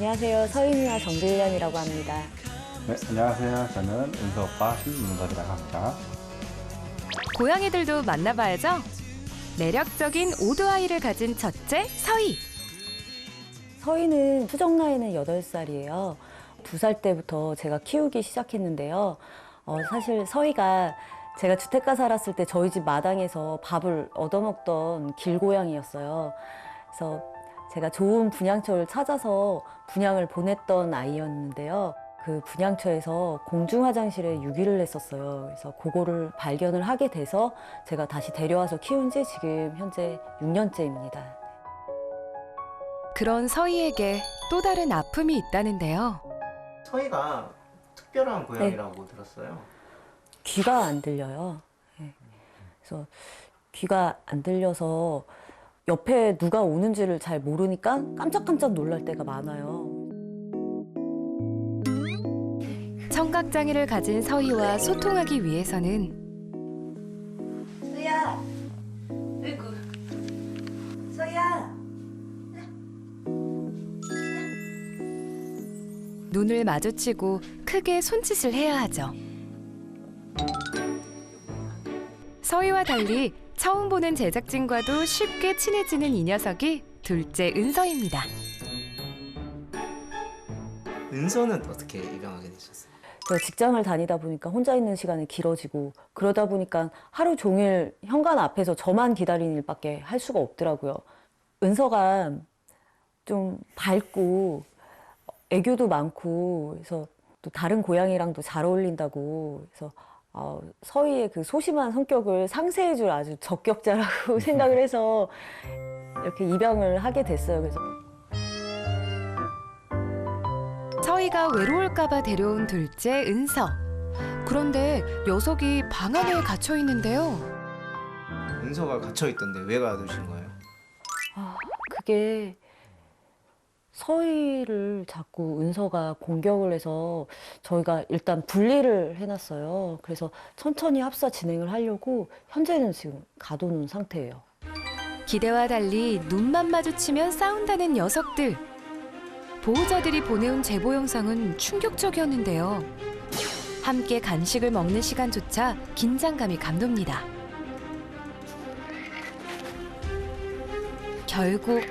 안녕하세요. 서인이나 정들련이라고 합니다. 네, 안녕하세요. 저는 은서 오빠 신문섭이라고 합니다. 고양이들도 만나봐야죠. 매력적인 오두아이를 가진 첫째 서희. 서희는 추정 나이는 8살이에요. 2살 때부터 제가 키우기 시작했는데요. 사실 서희가 제가 주택가 살았을 때 저희 집 마당에서 밥을 얻어먹던 길고양이였어요. 그래서 제가 좋은 분양처를 찾아서 분양을 보냈던 아이였는데요. 그 분양처에서 공중 화장실에 유기를 했었어요. 그래서 그거를 발견을 하게 돼서 제가 다시 데려와서 키운 지 지금 현재 6년째입니다. 그런 서희에게 또 다른 아픔이 있다는데요. 서희가 특별한 고양이라고 들었어요. 귀가 안 들려요. 네. 그래서 귀가 안 들려서 옆에 누가 오는지를 잘 모르니까 깜짝깜짝 놀랄 때가 많아요. 청각장애를 가진 서희와 소통하기 위해서는 서희야! 아이고. 서희야! 눈을 마주치고 크게 손짓을 해야 하죠. 서희와 달리 처음 보는 제작진과도 쉽게 친해지는 이 녀석이 둘째 은서입니다. 은서는 어떻게 입양하게 되셨어요? 제가 직장을 다니다 보니까 혼자 있는 시간이 길어지고 그러다 보니까 하루 종일 현관 앞에서 저만 기다리는 일밖에 할 수가 없더라고요. 은서가 좀 밝고 애교도 많고 그래서 또 다른 고양이랑도 잘 어울린다고 그래서 서희의 그 소심한 성격을 상쇄해줄 아주 적격자라고 생각을 해서 이렇게 입양을 하게 됐어요. 그래서 서희가 외로울까봐 데려온 둘째 은서. 그런데 녀석이 방 안에 갇혀 있는데요. 은서가 갇혀있던데 왜 가두신 거예요? 그게 서희를 자꾸 은서가 공격을 해서 저희가 일단 분리를 해놨어요. 그래서 천천히 합사 진행을 하려고 현재는 지금 가둬놓은 상태예요. 기대와 달리 눈만 마주치면 싸운다는 녀석들. 보호자들이 보내온 제보 영상은 충격적이었는데요. 함께 간식을 먹는 시간조차 긴장감이 감돕니다. 결국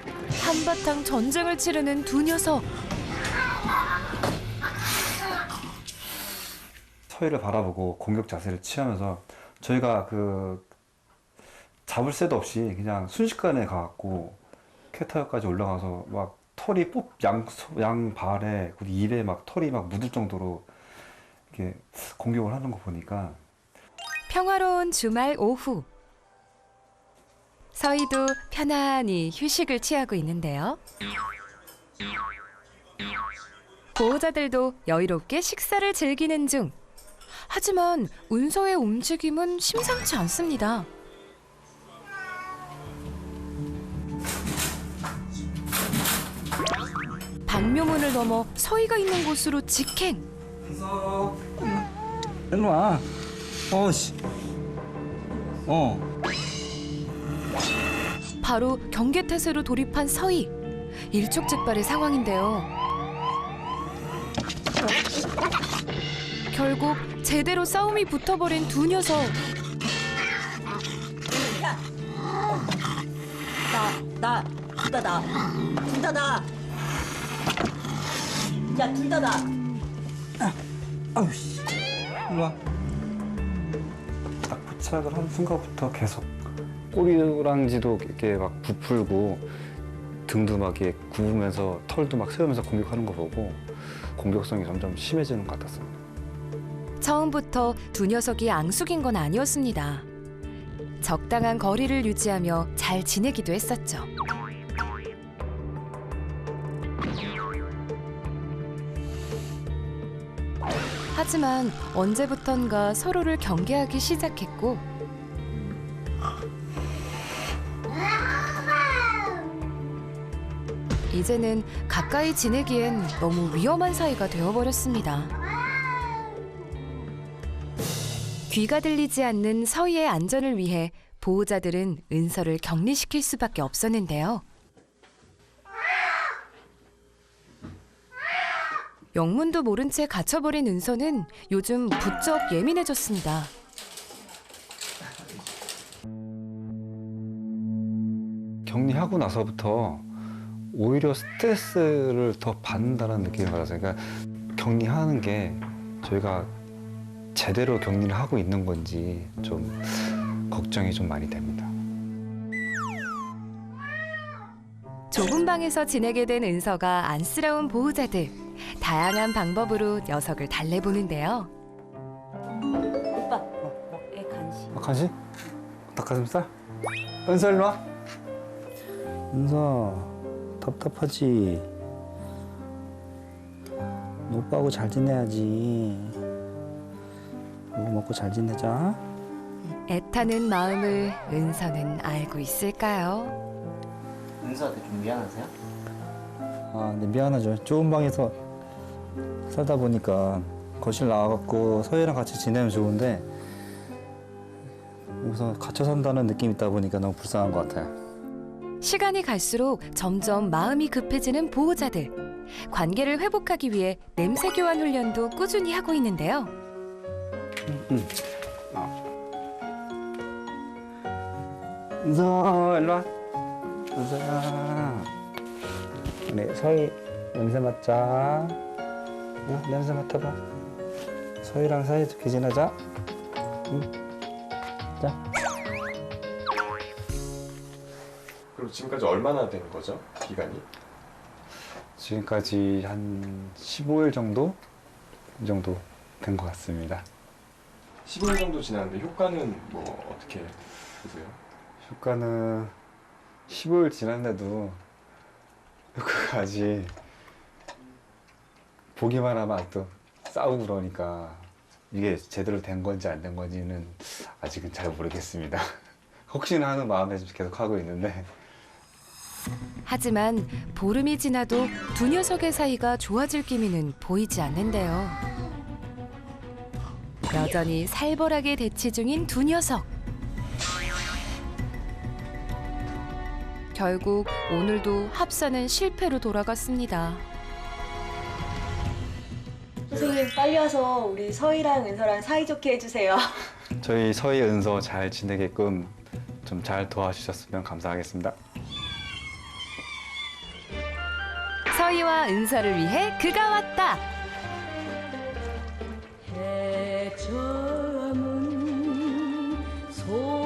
한바탕 전쟁을 치르는 두 녀석. 서희를 바라보고 공격 자세를 취하면서 저희가 잡을 새도 없이 그냥 순식간에 가갖고 캣타워까지 올라가서 막 털이 양 발에 그리고 입에 막 털이 막 묻을 정도로 이렇게 공격을 하는 거 보니까 평화로운 주말 오후. 서희도 편안히 휴식을 취하고 있는데요. 보호자들도 여유롭게 식사를 즐기는 중. 하지만 은서의 움직임은 심상치 않습니다. 방묘문을 넘어 서희가 있는 곳으로 직행. 은서, 일로 와. 씨. 바로 경계태세로 돌입한 서희. 일촉즉발의 상황인데요. 결국 제대로 싸움이 붙어버린 두 녀석. 둘 다 나. 야, 둘 다 나. 아우 씨. 일로 와. 딱 포착을 한 순간부터 계속 꼬리랑지도 이렇게 막 부풀고 등도 막 이렇게 굽으면서 털도 막 세우면서 공격하는 거 보고 공격성이 점점 심해지는 것 같았습니다. 처음부터 두 녀석이 앙숙인 건 아니었습니다. 적당한 거리를 유지하며 잘 지내기도 했었죠. 하지만 언제부턴가 서로를 경계하기 시작했고 이제는 가까이 지내기엔 너무 위험한 사이가 되어버렸습니다. 귀가 들리지 않는 서희의 안전을 위해 보호자들은 은서를 격리시킬 수밖에 없었는데요. 영문도 모른 채 갇혀버린 은서는 요즘 부쩍 예민해졌습니다. 격리하고 나서부터 오히려 스트레스를 더 받는다는 느낌을 받았어요. 그러니까 격리하는 게 저희가 제대로 격리를 하고 있는 건지 좀 걱정이 좀 많이 됩니다. 좁은 방에서 지내게 된 은서가 안쓰러운 보호자들. 다양한 방법으로 녀석을 달래보는데요. 오빠, 애 간식. 간식? 닭가슴살? 은서 일로 와. 은서 답답하지? 너 오빠하고 잘 지내야지. 이거 먹고 잘 지내자. 애타는 마음을 은서는 알고 있을까요? 은서한테 좀 미안하세요? 아, 네, 미안하죠. 좁은 방에서 살다 보니까 거실 나와갖고 서희랑 같이 지내면 좋은데 여기서 갇혀 산다는 느낌이 있다 보니까 너무 불쌍한 것 같아요. 시간이 갈수록 점점 마음이 급해지는 보호자들. 관계를 회복하기 위해 냄새 교환 훈련도 꾸준히 하고 있는데요. 은서 일로 와. 은서야. 우리 서희 냄새 맡자. 응? 냄새 맡아봐. 서희랑 사이좋게 지내자. 응. 자. 그럼 지금까지 얼마나 된 거죠? 기간이? 지금까지 한 15일 정도? 이 정도 된 것 같습니다. 15일 정도 지났는데 효과는 뭐 어떻게 보세요? 효과는 15일 지났는데도 효과가 아직 보기만 하면 또 싸우고 그러니까 이게 제대로 된 건지 안 된 건지는 아직은 잘 모르겠습니다. 혹시나 하는 마음에 계속 하고 있는데 하지만 보름이 지나도 두 녀석의 사이가 좋아질 기미는 보이지 않는데요. 여전히 살벌하게 대치 중인 두 녀석. 결국 오늘도 합사는 실패로 돌아갔습니다. 선생님, 빨리 와서 우리 서희랑 은서랑 사이좋게 해주세요. 저희 서희 은서 잘 지내게끔 좀 잘 도와주셨으면 감사하겠습니다. 서희와 은서를 위해 그가 왔다. 해저문 소양강에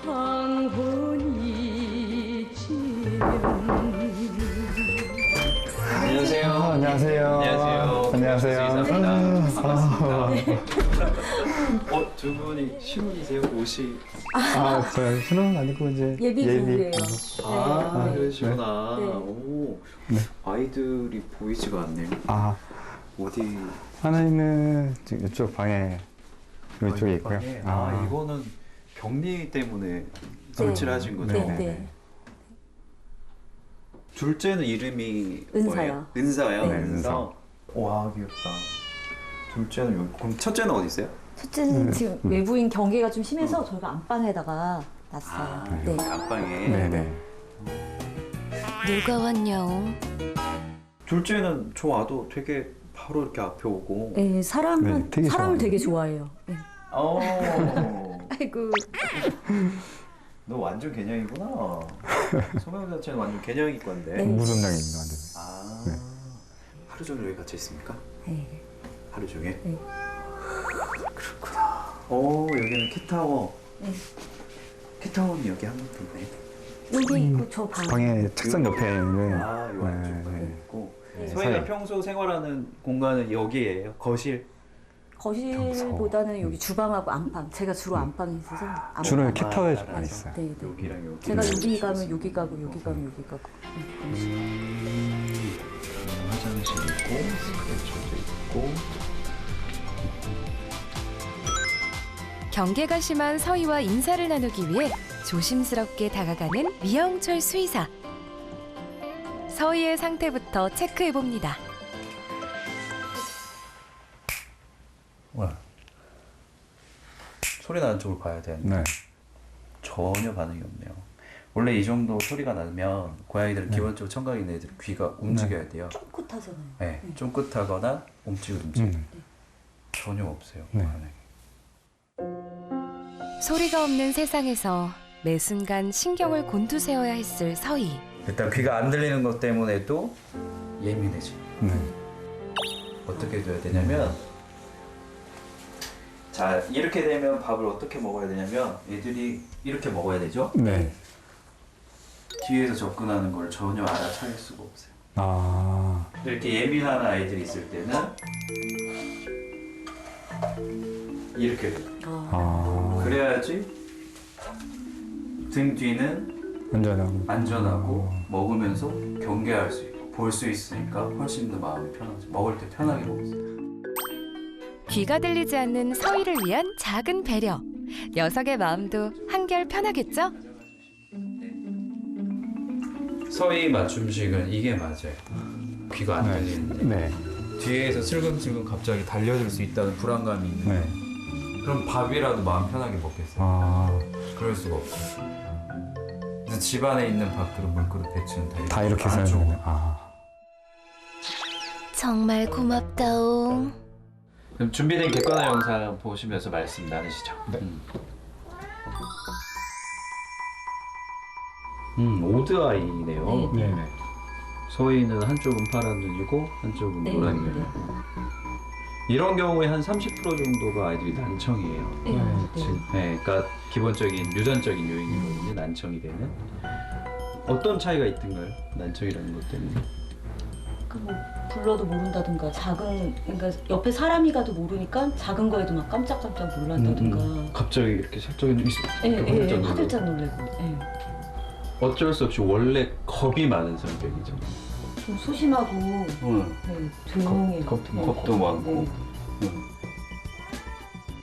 황혼이 지면 안녕하세요. 안녕하세요. 안녕하세요. 안녕하세요. 두 분이 신혼이세요? 옷이 저 신혼 아니고 이제 예비 부부예요. 네. 그러시구나. 네. 오, 네. 아이들이 보이지가 않네요. 어디 하나는 지금 이쪽 방에 이쪽에 있고요. 방에? 이거는 격리 때문에 설치를 하신 거죠? 네, 네. 둘째는 이름이 은서요. 뭐예요? 은서요? 네. 네, 은서. 와, 귀엽다. 둘째는 여기. 그럼 첫째는 어디 있어요? 첫째는 지금 외부인 경계가 좀 심해서 저희가 안방에다가 놨어요. 네. 안방에. 네네. 누가 왔냐옹? 둘째는 저 와도 되게 바로 이렇게 앞에 오고. 네, 사람을 네, 되게 사람을 좋아해요. 되게 좋아해요. 네. 아이고. 너 완전 개냥이구나. 성형 자체는 완전 개냥이건데. 네. 무덤장입니다. 완전. 아, 네. 하루 종일 여기 갇혀 있습니까? 네. 하루 종일? 네. 그렇구나. 오, 여기는 캣타워. 네. 캣타워는 여기 한 곳도 있네. 여기 있고 저 방. 방에 책상 옆에 있는 아, 요 안쪽에 네. 있고. 네. 서희가 서희. 평소 생활하는 공간은 여기예요? 거실? 거실보다는 여기 주방하고 안방. 제가 주로 안방에 있어서 안방. 주로 캣타워에 아, 많이 있어요. 네, 네. 여기랑 여기. 제가 여기 가면 여기 가고 여기 가면 여기 가고. 화장실 있고, 스크래쳐도 있고. 경계가 심한 서희와 인사를 나누기 위해 조심스럽게 다가가는 미영철 수의사. 서희의 상태부터 체크해 봅니다. 소리 나는 쪽으로 가야 되는데 네. 전혀 반응이 없네요. 원래 이 정도 소리가 나면 고양이들은 기본적으로 청각이 있는 애들은 귀가 움직여야 돼요. 꿋꿋하잖아요. 네, 쫑긋하거나 움찔움찔. 전혀 없어요. 안에. 소리가 없는 세상에서 매 순간 신경을 곤두세워야 했을 서희. 일단 귀가 안 들리는 것 때문에도 예민해지. 어떻게 둬야 되냐면, 자 이렇게 되면 밥을 어떻게 먹어야 되냐면 애들이 이렇게 먹어야 되죠. 네. 뒤에서 접근하는 걸 전혀 알아차릴 수가 없어요. 아. 이렇게 예민한 아이들이 있을 때는 이렇게 돼요. 아. 그래야지 등 뒤는 안전하고 먹으면서 경계할 수 있고 볼 수 있으니까 훨씬 더 마음이 편하죠. 먹을 때 편하게 먹었어요. 귀가 들리지 않는 서희를 위한 작은 배려. 녀석의 마음도 한결 편하겠죠? 서희 맞춤식은 이게 맞아요. 귀가 안 들리는데 네. 뒤에서 슬금슬금 갑자기 달려들 수 있다는 불안감이 있는데 네. 그럼 밥이라도 마음 편하게 먹겠어요. 아. 그럴 수가 없어요. 그래서 집안에 있는 밥그릇, 물그릇, 배추는 다 이렇게 사는 거예요. 아. 정말 고맙다옹. 그럼 준비된 객관화 영상 보시면서 말씀 나누시죠. 네. 오드아이네요. 네. 서희는 한쪽은 파란 눈이고 한쪽은 노란 눈. 이런 경우에 한 30% 정도가 아이들이 난청이에요. 네, 그러니까 기본적인 유전적인 요인이거든요. 난청이 되는. 어떤 차이가 있던가요? 난청이라는 것 때문에. 뭐 불러도 모른다든가 그러니까 옆에 사람이 가도 모르니까 작은 거에도 막 깜짝깜짝 놀란다든가. 갑자기 이렇게 살짝 화들짝 놀래고. 어쩔 수 없이 원래 겁이 많은 성격이죠. 좀 소심하고 조용해. 겁도 많고.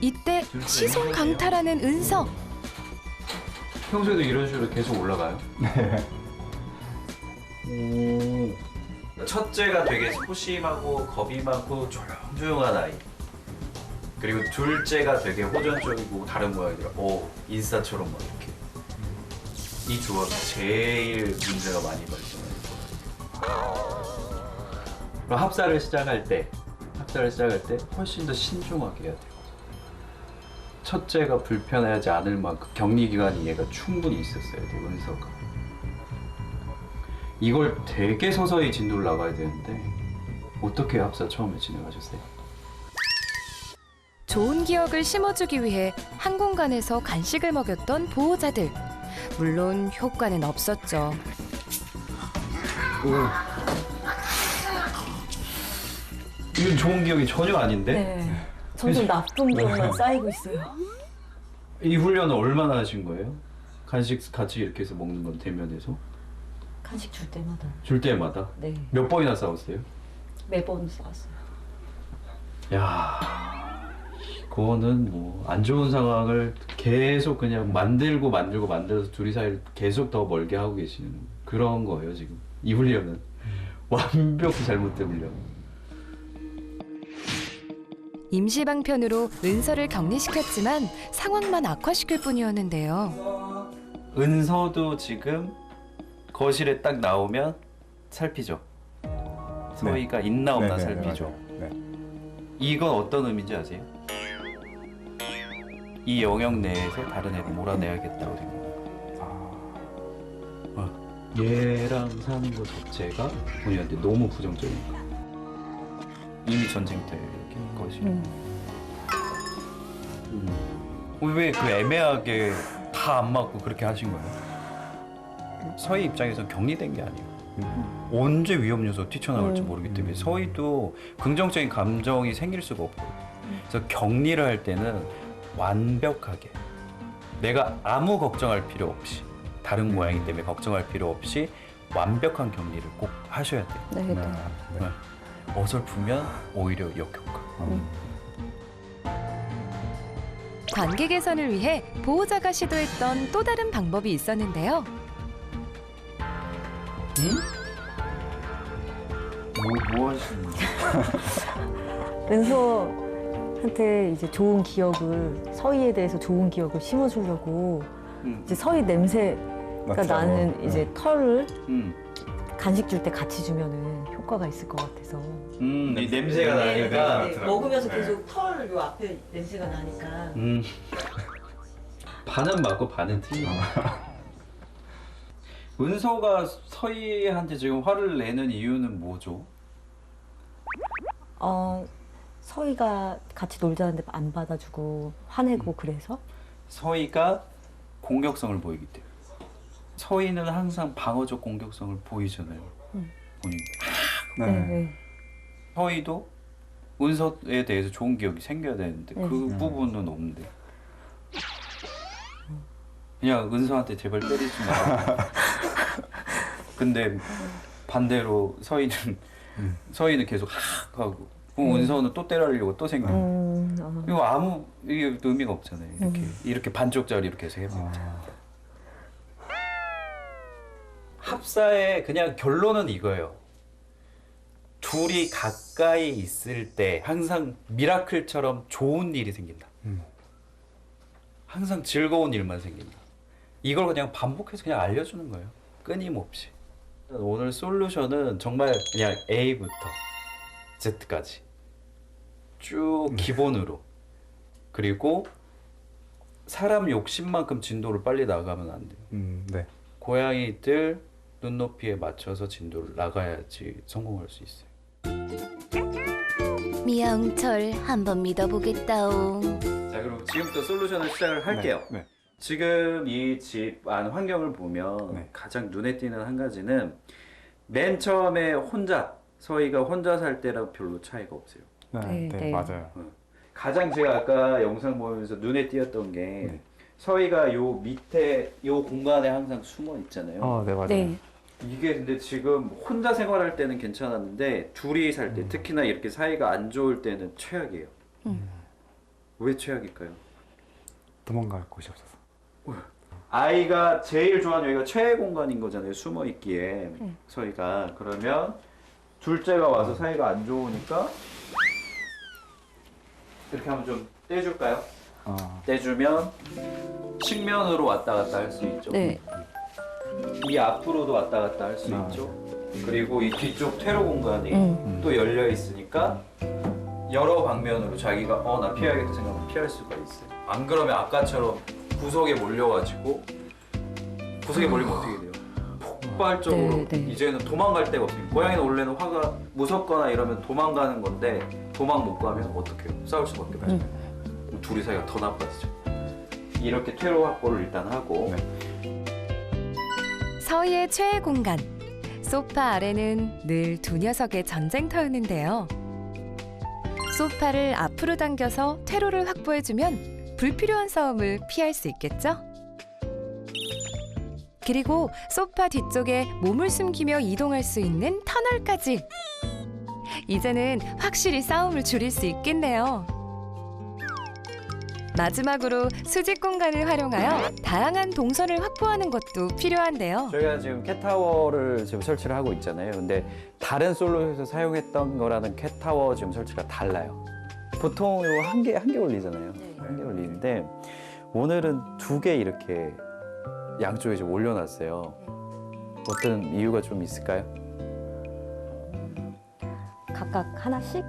이때 시선 강탈하는 은서. 평소에도 이런 식으로 계속 올라가요? 네. 첫째가 되게 소심하고 겁이 많고 조용조용한 아이. 그리고 둘째가 되게 호전적이고 다른 고양이들, 인싸처럼 막 이렇게. 이 조합이 제일 문제가 많이 발생해요. 그럼 합사를 시작할 때 훨씬 더 신중하게 해야 돼요. 첫째가 불편하지 않을 만큼 격리 기간이 얘가 충분히 있었어야 돼요, 은서가. 이걸 되게 서서히 진도를 나가야 되는데 어떻게 합사 처음에 진행하셨어요? 좋은 기억을 심어주기 위해 한 공간에서 간식을 먹였던 보호자들. 물론 효과는 없었죠. 이건 좋은 기억이 전혀 아닌데? 네. 점점 나쁜 기억만 쌓이고 있어요. 이 훈련을 얼마나 하신 거예요? 간식 같이 이렇게 해서 먹는 건 대면에서? 간식 줄 때마다. 줄 때마다? 네. 몇 번이나 싸웠어요? 매번 싸웠어요. 야, 그거는 뭐 안 좋은 상황을 계속 그냥 만들어서 둘이 사이를 계속 더 멀게 하고 계시는 그런 거예요, 지금. 이 훈련은. 완벽히 잘못된 훈련. 임시방편으로 은서를 격리시켰지만 상황만 악화시킬 뿐이었는데요. 은서도 지금 거실에 딱 나오면 살피죠. 서희가 있나 없나 살피죠. 네. 이건 어떤 의미인지 아세요? 이 영역 내에서 다른 애를 몰아내야겠다고 생각해요. 얘랑 사는 것 자체가 본인한테 너무 부정적인 거. 이미 전쟁터에 이렇게 거실. 왜 그 애매하게 다 안 맞고 그렇게 하신 거예요? 서희 입장에선 격리된 게 아니에요. 언제 위험 요소 뛰쳐나올지 모르기 때문에 서희도 긍정적인 감정이 생길 수가 없거든요. 그래서 격리를 할 때는 완벽하게 내가 아무 걱정할 필요 없이 다른 고양이 때문에 걱정할 필요 없이 완벽한 격리를 꼭 하셔야 돼요. 네. 어설프면 오히려 역효과. 관계 개선을 위해 보호자가 시도했던 또 다른 방법이 있었는데요. 뭐 하시는 거예요? 은서한테 이제 서희에 대해서 좋은 기억을 심어주려고 이제 서희 냄새 그러니까 맞죠. 나는 이제 털을 음. 간식 줄 때 같이 주면은 효과가 있을 것 같아서. 이 냄새가 나니까. 먹으면서 계속 털 요 앞에 냄새가 나니까. 반은 맞고 반은 틀려. 은서가 서희한테 지금 화를 내는 이유는 뭐죠? 서희가 같이 놀자는데 안 받아주고 화내고 그래서. 서희가 공격성을 보이기 때문에. 서희는 항상 방어적 공격성을 보이잖아요. 본인. 네. 네. 서희도 은서에 대해서 좋은 기억이 생겨야 되는데 그 부분은 없는데. 그냥 은서한테 제발 때리지 마. 근데 반대로 서희는 계속 하고 그럼 은서는 또 때리려고 또 생겨. 이거 이게 의미가 없잖아요. 이렇게 반쪽짜리 이렇게 해서 해봤자. 합사의 그냥 결론은 이거예요. 둘이 가까이 있을 때 항상 미라클처럼 좋은 일이 생긴다. 항상 즐거운 일만 생긴다. 이걸 그냥 반복해서 그냥 알려주는 거예요. 끊임없이. 오늘 솔루션은 정말 그냥 A부터 Z까지 쭉 기본으로. 그리고 사람 욕심만큼 진도를 빨리 나가면 안 돼요. 네. 고양이들 눈높이에 맞춰서 진도를 나가야지 성공할 수 있어요. 미영철 한번 믿어보겠다옹. 자, 그럼 지금부터 솔루션을 시작을 할게요. 네. 지금 이 집 안 환경을 보면 네. 가장 눈에 띄는 한 가지는 맨 처음에 서희가 혼자 살 때랑 별로 차이가 없어요. 네, 네. 맞아요. 가장 제가 아까 영상 보면서 눈에 띄었던 게 네. 서희가 요 밑에 요 공간에 항상 숨어 있잖아요. 네, 맞아요. 네. 이게 근데 지금 혼자 생활할 때는 괜찮았는데 둘이 살 때 특히나 이렇게 사이가 안 좋을 때는 최악이에요. 왜 최악일까요? 도망갈 곳이 없어서. 아이가 제일 좋아하는 여기가 최애 공간인 거잖아요. 숨어 있기에 서희가. 그러면 둘째가 와서 사이가 안 좋으니까 이렇게 한번 좀 떼줄까요? 떼주면 측면으로 왔다 갔다 할 수 있죠. 네. 이 앞으로도 왔다 갔다 할 수 있죠. 그리고 이 뒤쪽 퇴로 공간이 또 열려 있으니까 여러 방면으로 자기가 나 피해야겠다 생각하면 피할 수가 있어요. 안 그러면 아까처럼 구석에 몰려가지고 구석에 몰리면 어떻게 돼요? 폭발적으로 네. 이제는 도망갈 데가 없어요. 고양이는 원래는 화가 무섭거나 이러면 도망가는 건데 도망 못 가면 어떡해요? 싸울 수밖에 없죠. 그럼 둘이 사이가 더 나빠지죠. 이렇게 퇴로 확보를 일단 하고 서희의 최애 공간. 소파 아래는 늘 두 녀석의 전쟁터였는데요. 소파를 앞으로 당겨서 퇴로를 확보해주면 불필요한 싸움을 피할 수 있겠죠? 그리고 소파 뒤쪽에 몸을 숨기며 이동할 수 있는 터널까지. 이제는 확실히 싸움을 줄일 수 있겠네요. 마지막으로 수직 공간을 활용하여 다양한 동선을 확보하는 것도 필요한데요. 저희가 지금 캣타워를 지금 설치를 하고 있잖아요. 근데 다른 솔루션에서 사용했던 거라는 캣타워 지금 설치가 달라요. 보통 이거 한 개 올리잖아요. 한 개 올리는데 오늘은 2개 이렇게 양쪽에 좀 올려놨어요. 어떤 이유가 좀 있을까요? 각각 하나씩?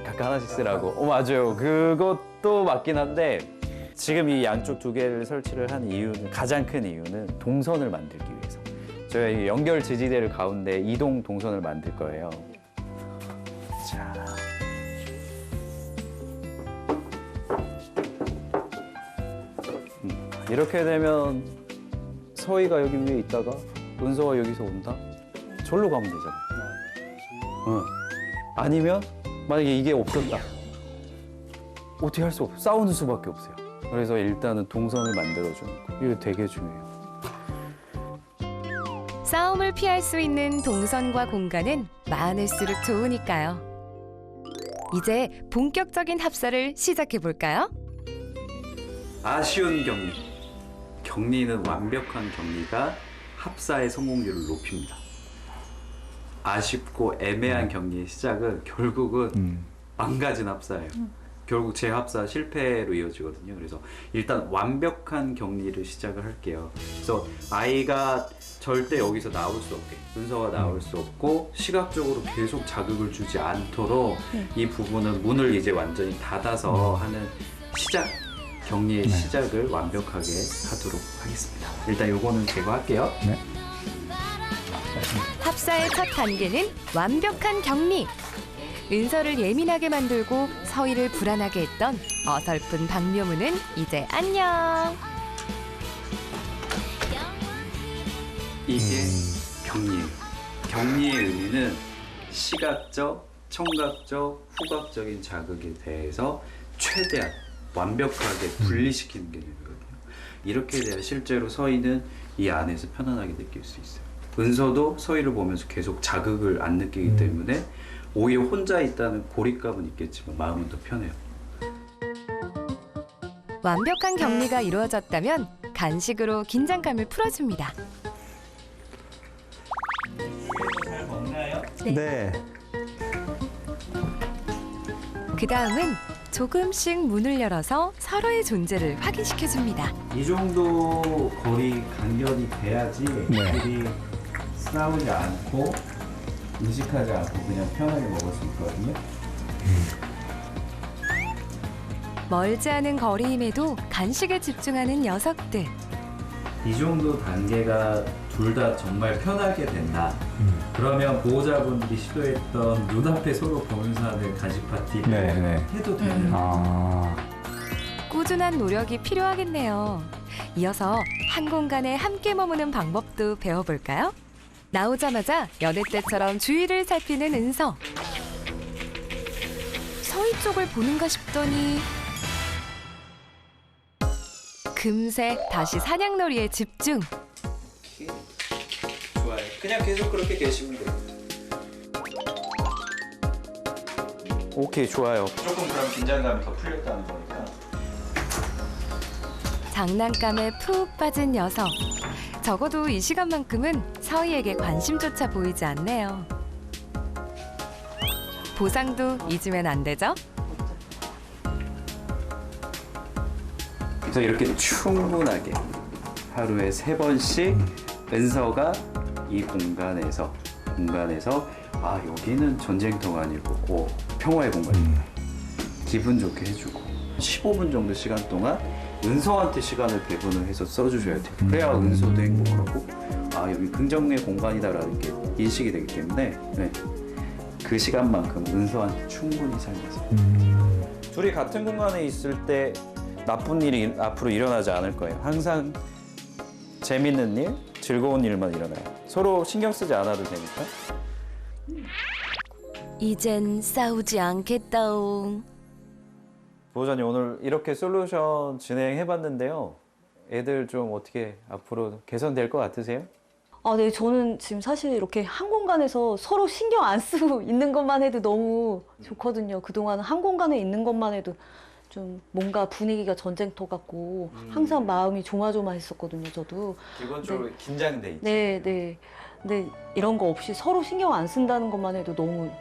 각각 하나씩 쓰라고. 맞아요. 그것도 맞긴 한데 지금 이 양쪽 2개를 설치를 한 이유는 가장 큰 이유는 동선을 만들기 위해서. 저희가 이 연결 지지대를 가운데 이동 동선을 만들 거예요. 자. 이렇게 되면 서희가 여기 위에 있다가 은서가 여기서 온다? 절로 가면 되잖아요. 아니면 만약에 이게 없었다. 어떻게 할 수 없어요. 싸우는 수밖에 없어요. 그래서 일단은 동선을 만들어주는 거. 이거 되게 중요해요. 싸움을 피할 수 있는 동선과 공간은 많을수록 좋으니까요. 이제 본격적인 합사를 시작해 볼까요? 아쉬운 격리. 격리는 완벽한 격리가 합사의 성공률을 높입니다. 아쉽고 애매한 격리의 시작은 결국은 망가진 합사예요. 결국 재합사 실패로 이어지거든요. 그래서 일단 완벽한 격리를 시작을 할게요. 그래서 아이가 절대 여기서 나올 수 없게, 은서가 나올 수 없고 시각적으로 계속 자극을 주지 않도록 이 부분은 문을 이제 완전히 닫아서 하는 시작, 격리의 시작을 완벽하게 하도록 하겠습니다. 일단 요거는 제거할게요. 네. 합사의 첫 단계는 완벽한 격리. 은서를 예민하게 만들고 서희를 불안하게 했던 어설픈 박묘문은 이제 안녕. 이게 격리예요. 격리의 의미는 시각적, 청각적, 후각적인 자극에 대해서 최대한 완벽하게 분리시키는 개념이거든요. 이렇게 돼야 실제로 서희는 이 안에서 편안하게 느낄 수 있어요. 은서도 서희를 보면서 계속 자극을 안 느끼기 때문에 오히려 혼자 있다는 고립감은 있겠지만 마음은 더 편해요. 완벽한 격리가 이루어졌다면 간식으로 긴장감을 풀어줍니다. 잘 먹나요? 네. 그 다음은 조금씩 문을 열어서 서로의 존재를 확인시켜줍니다. 이 정도 거리 간격이 돼야지 애들이 싸우지 않고 의식하지 않고 그냥 편하게 먹을 수 있거든요. 멀지 않은 거리임에도 간식에 집중하는 녀석들. 이 정도 단계가 둘 다 정말 편하게 된다. 그러면 보호자분들이 시도했던 눈앞에 서로 보면서 하는 간식 파티를 해도 되는. 꾸준한 노력이 필요하겠네요. 이어서 한 공간에 함께 머무는 방법도 배워볼까요? 나오자마자 여느 때처럼 주위를 살피는 은서. 서희 쪽을 보는가 싶더니 금세 다시 사냥놀이에 집중. 좋아요. 그냥 계속 그렇게 계시면 돼요. 오케이, 좋아요. 조금 그럼 긴장감이 더 풀렸다는 거니까. 장난감에 푹 빠진 녀석. 적어도 이 시간만큼은 서희에게 관심조차 보이지 않네요. 보상도 잊으면 안 되죠? 그래서 이렇게 충분하게 하루에 3번씩 은서가 이 공간에서 아, 여기는 전쟁터가 아니고 평화의 공간이다. 기분 좋게 해주고 15분 정도 시간 동안 은서한테 시간을 배분을 해서 써주셔야 돼요. 그래야 은서도 행복하고 아, 여기 긍정의 공간이다라는 게 인식이 되기 때문에 그 시간만큼 은서한테 충분히 살면서 둘이 같은 공간에 있을 때 나쁜 일이 앞으로 일어나지 않을 거예요. 항상 재밌는 일, 즐거운 일만 일어나요. 서로 신경 쓰지 않아도 되니까. 이젠 싸우지 않겠다옹. 보호자님 오늘 이렇게 솔루션 진행해봤는데요. 애들 좀 어떻게 앞으로 개선될 것 같으세요? 아, 네, 저는 지금 사실 이렇게 한 공간에서 서로 신경 안 쓰고 있는 것만 해도 너무 좋거든요. 그동안 한 공간에 있는 것만 해도 좀 뭔가 분위기가 전쟁터 같고 항상 마음이 조마조마했었거든요, 저도. 기본적으로 긴장돼 있죠. 네, 네. 근데 이런 거 없이 서로 신경 안 쓴다는 것만 해도 너무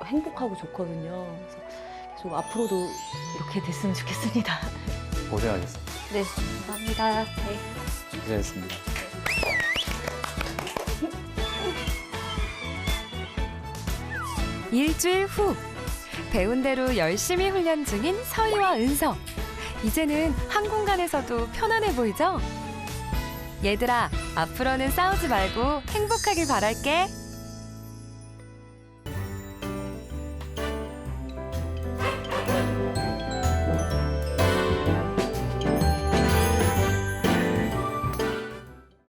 행복하고 좋거든요. 그래서 계속 앞으로도 이렇게 됐으면 좋겠습니다. 고생하셨습니다. 네, 감사합니다. 네. 고생했습니다. 일주일 후 배운 대로 열심히 훈련 중인 서희와 은서. 이제는 한 공간에서도 편안해 보이죠? 얘들아, 앞으로는 싸우지 말고 행복하길 바랄게.